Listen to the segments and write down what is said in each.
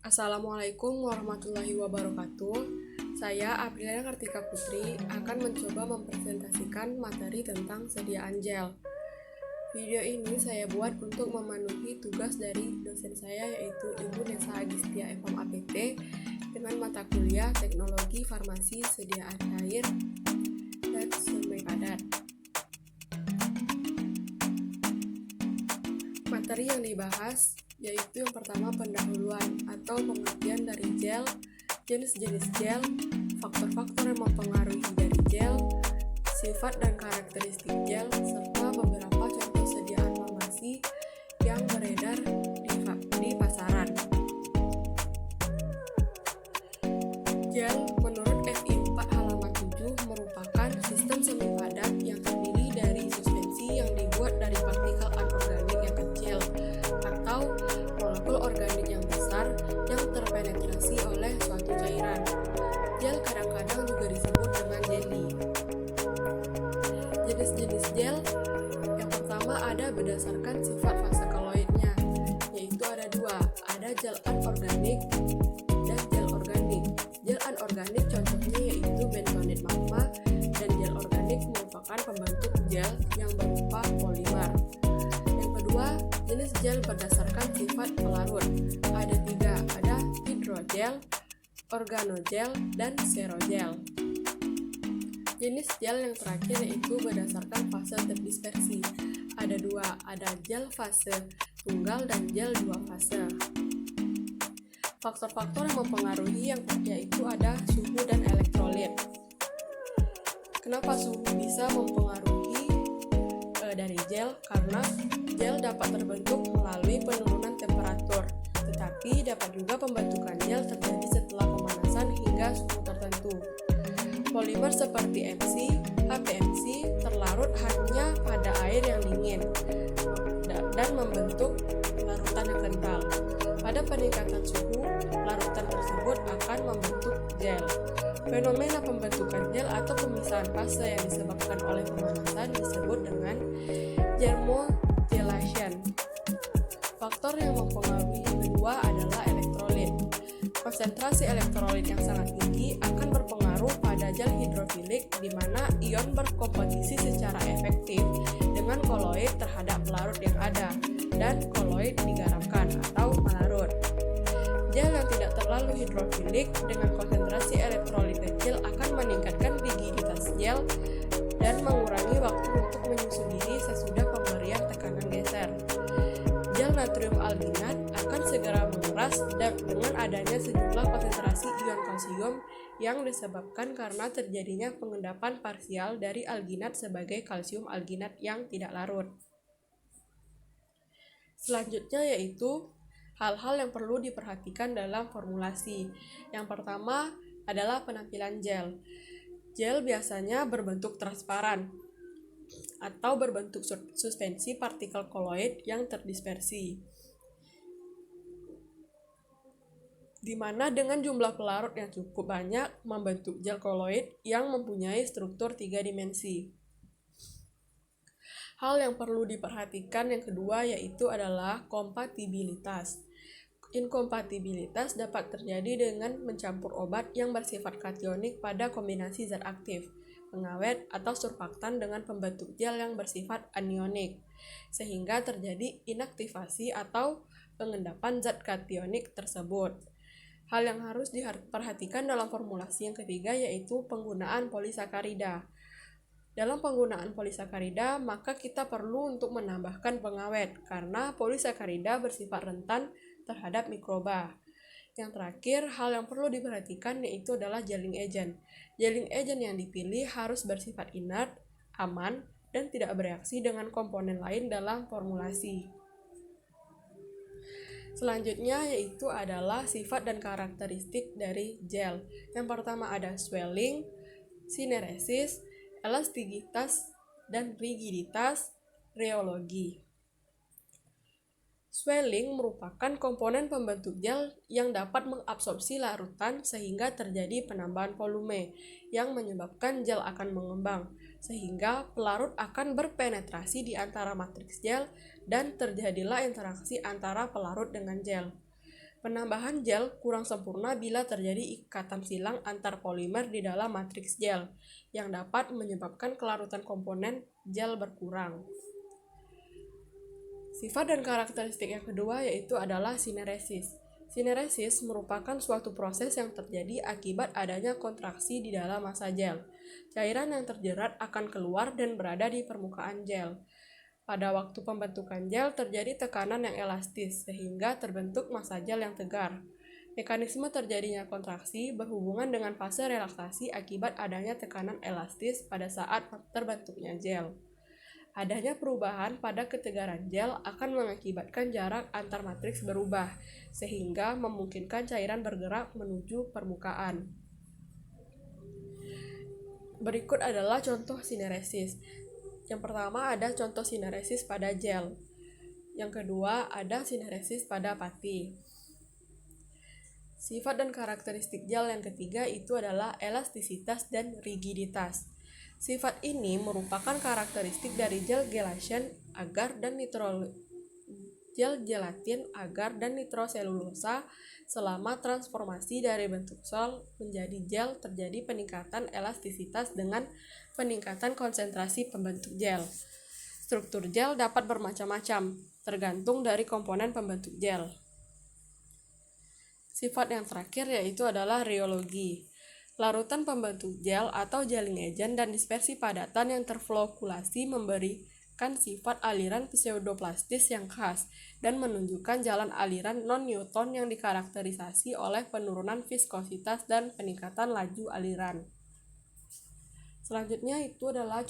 Assalamualaikum warahmatullahi wabarakatuh. Saya Apriliana Kartika Putri akan mencoba mempresentasikan materi tentang sediaan gel. Video ini saya buat untuk memenuhi tugas dari dosen saya yaitu Ibu Nesa Agistia FMAPT dengan mata kuliah Teknologi Farmasi Sediaan Cair dan Sungai Padat. Materi yang dibahas yaitu yang pertama pendahuluan atau pengertian dari gel, jenis-jenis gel, faktor-faktor yang mempengaruhi dari gel, sifat dan karakteristik gel, serta beberapa contoh sediaan farmasi yang beredar di pasaran. Gel menurut FI 4 halaman 7 merupakan sistem semi padat yang terdiri dari suspensi yang dibuat dari partikel anorganik yang kecil atau molekul organik yang besar yang terpenetrasi oleh suatu cairan. Gel kadang-kadang juga disebut dengan jelly. Jenis-jenis gel yang pertama ada berdasarkan sifat fase koloidnya, yaitu ada dua, ada gel anorganik dan gel organik. Gel anorganik contohnya yaitu bentonit magma, dan gel organik merupakan pembentuk gel yang berupa polimer. Yang kedua, jenis gel berdasarkan sifat pelarut. Ada tiga, ada hidrogel, organogel, dan serogel. Jenis gel yang terakhir yaitu berdasarkan fase terdispersi. Ada dua, ada gel fase tunggal dan gel dua fase. Faktor-faktor yang mempengaruhi yaitu ada suhu dan elektrolit. Kenapa suhu bisa mempengaruhi dari gel? Karena gel dapat terbentuk melalui penurunan temperatur, tetapi dapat juga pembentukan gel terjadi setelah pemanasan hingga suhu tertentu. Polimer seperti MC, HPMC terlarut hanya pada air yang dingin dan membentuk larutan yang kental. Pada peningkatan suhu, larutan tersebut akan membentuk gel. Fenomena pembentukan gel atau pemisahan fase yang disebabkan oleh pemanasan disebut dengan thermodylation. Faktor yang mempengaruhi yang kedua adalah elektrolit. Konsentrasi elektrolit yang sangat tinggi akan berpengaruh pada gel hidrofilik di mana ion berkompetisi secara efektif dengan koloid terhadap pelarut yang ada dan koloid digaramkan atau melarut. Gel yang tidak terlalu hidrofilik dengan konsentrasi elektrolit kecil akan meningkatkan rigiditas gel dan mengurangi waktu untuk menyusun diri sesudah pemberian tekanan geser. Gel natrium alginat akan segera mengeras dan dengan adanya sejumlah konsentrasi ion kalsium yang disebabkan karena terjadinya pengendapan parsial dari alginat sebagai kalsium alginat yang tidak larut. Selanjutnya yaitu hal-hal yang perlu diperhatikan dalam formulasi. Yang pertama adalah penampilan gel. Gel biasanya berbentuk transparan atau berbentuk suspensi partikel koloid yang terdispersi, di mana dengan jumlah pelarut yang cukup banyak membentuk gel koloid yang mempunyai struktur 3 dimensi. Hal yang perlu diperhatikan yang kedua yaitu adalah kompatibilitas. Inkompatibilitas dapat terjadi dengan mencampur obat yang bersifat kationik pada kombinasi zat aktif, pengawet, atau surfaktan dengan pembentuk gel yang bersifat anionik, sehingga terjadi inaktivasi atau pengendapan zat kationik tersebut. Hal yang harus diperhatikan dalam formulasi yang ketiga yaitu penggunaan polisakarida. Dalam penggunaan polisakarida, maka kita perlu untuk menambahkan pengawet karena polisakarida bersifat rentan terhadap mikroba. Yang terakhir, hal yang perlu diperhatikan yaitu adalah gelling agent. Gelling agent yang dipilih harus bersifat inert, aman, dan tidak bereaksi dengan komponen lain dalam formulasi. Selanjutnya yaitu adalah sifat dan karakteristik dari gel. Yang pertama ada swelling, sineresis, elastisitas, dan rigiditas, rheology. Swelling merupakan komponen pembentuk gel yang dapat mengabsorpsi larutan sehingga terjadi penambahan volume yang menyebabkan gel akan mengembang, sehingga pelarut akan berpenetrasi di antara matriks gel dan terjadilah interaksi antara pelarut dengan gel. Penambahan gel kurang sempurna bila terjadi ikatan silang antar polimer di dalam matriks gel, yang dapat menyebabkan kelarutan komponen gel berkurang. Sifat dan karakteristik yang kedua yaitu adalah sineresis. Sineresis merupakan suatu proses yang terjadi akibat adanya kontraksi di dalam massa gel. Cairan yang terjerat akan keluar dan berada di permukaan gel. Pada waktu pembentukan gel terjadi tekanan yang elastis sehingga terbentuk massa gel yang tegar. Mekanisme terjadinya kontraksi berhubungan dengan fase relaksasi akibat adanya tekanan elastis pada saat terbentuknya gel. Adanya perubahan pada ketegaran gel akan mengakibatkan jarak antar matriks berubah, sehingga memungkinkan cairan bergerak menuju permukaan. Berikut adalah contoh sineresis. Yang pertama ada contoh sineresis pada gel. Yang kedua ada sineresis pada pati. Sifat dan karakteristik gel yang ketiga itu adalah elastisitas dan rigiditas. Sifat ini merupakan karakteristik dari gel gelatin agar dan nitroselulosa. Selama transformasi dari bentuk sel menjadi gel terjadi peningkatan elastisitas dengan peningkatan konsentrasi pembentuk gel. Struktur gel dapat bermacam-macam, tergantung dari komponen pembentuk gel. Sifat yang terakhir yaitu adalah rheologi. Larutan pembentuk gel atau gelling agent dan dispersi padatan yang terflokulasi memberikan sifat aliran pseudoplastis yang khas dan menunjukkan jalan aliran non-Newton yang dikarakterisasi oleh penurunan viskositas dan peningkatan laju aliran. Selanjutnya itu adalah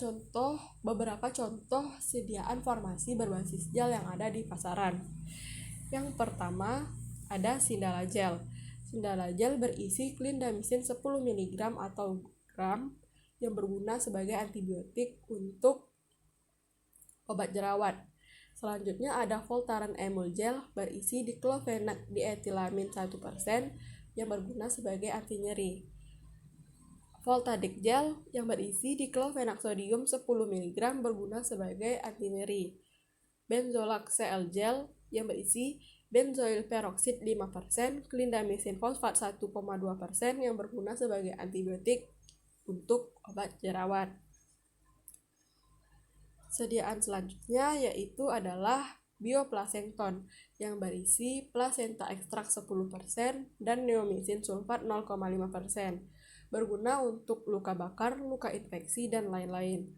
beberapa contoh sediaan farmasi berbasis gel yang ada di pasaran. Yang pertama ada Sindala Gel. Sindala Gel berisi clindamycin 10 mg atau gram yang berguna sebagai antibiotik untuk obat jerawat. Selanjutnya ada Voltaren Emul Gel berisi diclofenac dietilamin 1% yang berguna sebagai anti nyeri. Voltadic Gel yang berisi diclofenac sodium 10 mg berguna sebagai anti nyeri. Benzolac CL Gel yang berisi benzoyl peroxide 5%, clindamycin fosfat 1,2% yang berguna sebagai antibiotik untuk obat jerawat. Sediaan selanjutnya yaitu adalah bioplasenkton yang berisi plasenta ekstrak 10% dan neomycin sulfat 0,5%, berguna untuk luka bakar, luka infeksi, dan lain-lain.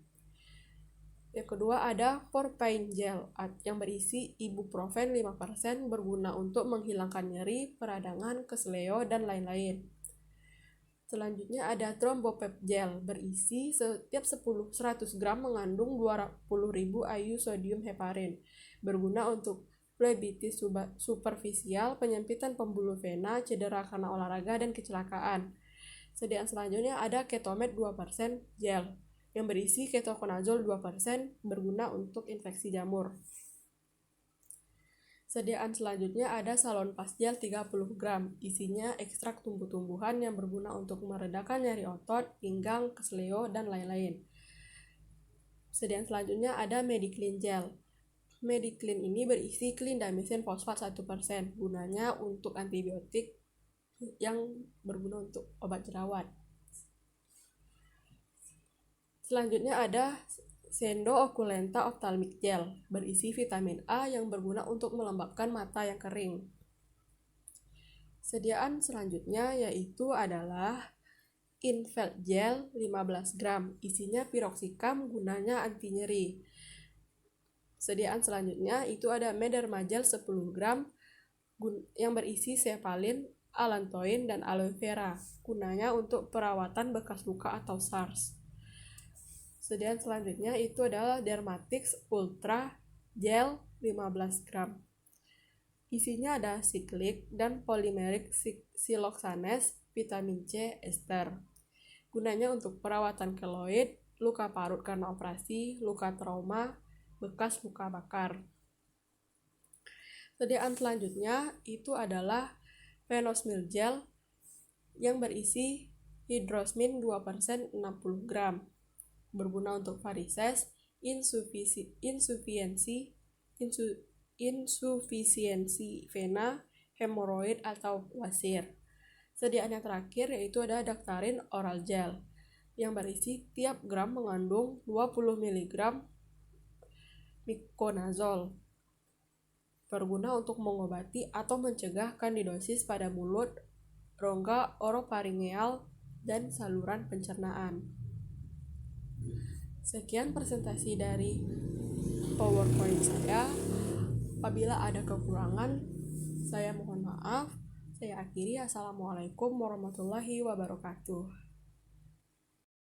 Yang kedua ada Forpain Gel yang berisi ibuprofen 5% berguna untuk menghilangkan nyeri, peradangan, keseleo, dan lain-lain. Selanjutnya ada Thrombopep Gel berisi setiap 100 gram mengandung 20.000 IU sodium heparin berguna untuk flebitis superficial, penyempitan pembuluh vena, cedera karena olahraga, dan kecelakaan. Sediaan selanjutnya ada Ketomed 2% Gel yang berisi ketoconazole 2% berguna untuk infeksi jamur. Sediaan selanjutnya ada Salonpas Gel 30 gram, isinya ekstrak tumbuh-tumbuhan yang berguna untuk meredakan nyeri otot, pinggang, keseleo, dan lain-lain. Sediaan selanjutnya ada Mediclean Gel. Mediclean ini berisi clindamycin fosfat 1%, gunanya untuk antibiotik yang berguna untuk obat jerawat. Selanjutnya ada Sendo Oculenta Ophthalmic Gel berisi vitamin A yang berguna untuk melembabkan mata yang kering. Sediaan selanjutnya yaitu adalah Infelt Gel 15 gram, isinya piroxicam, gunanya anti nyeri. Sediaan selanjutnya itu ada Mederma Gel 10 gram yang berisi cephalin, allantoin, dan aloe vera, gunanya untuk perawatan bekas luka atau SARS. Sediaan selanjutnya itu adalah Dermatix Ultra Gel 15 gram. Isinya ada siklik dan polymeric siloxanes, vitamin C, ester. Gunanya untuk perawatan keloid, luka parut karena operasi, luka trauma, bekas luka bakar. Sediaan selanjutnya itu adalah Venosmil Gel yang berisi hydrosmin 2% 60 gram. Berguna untuk varises, insufisiensi vena, hemoroid atau wasir. Sediaan yang terakhir yaitu ada Daktarin oral gel yang berisi tiap gram mengandung 20 mg miconazole, berguna untuk mengobati atau mencegah kandidosis pada mulut, rongga orofaringeal, dan saluran pencernaan. Sekian presentasi dari PowerPoint saya. Apabila ada kekurangan, saya mohon maaf. Saya akhiri. Assalamualaikum warahmatullahi wabarakatuh.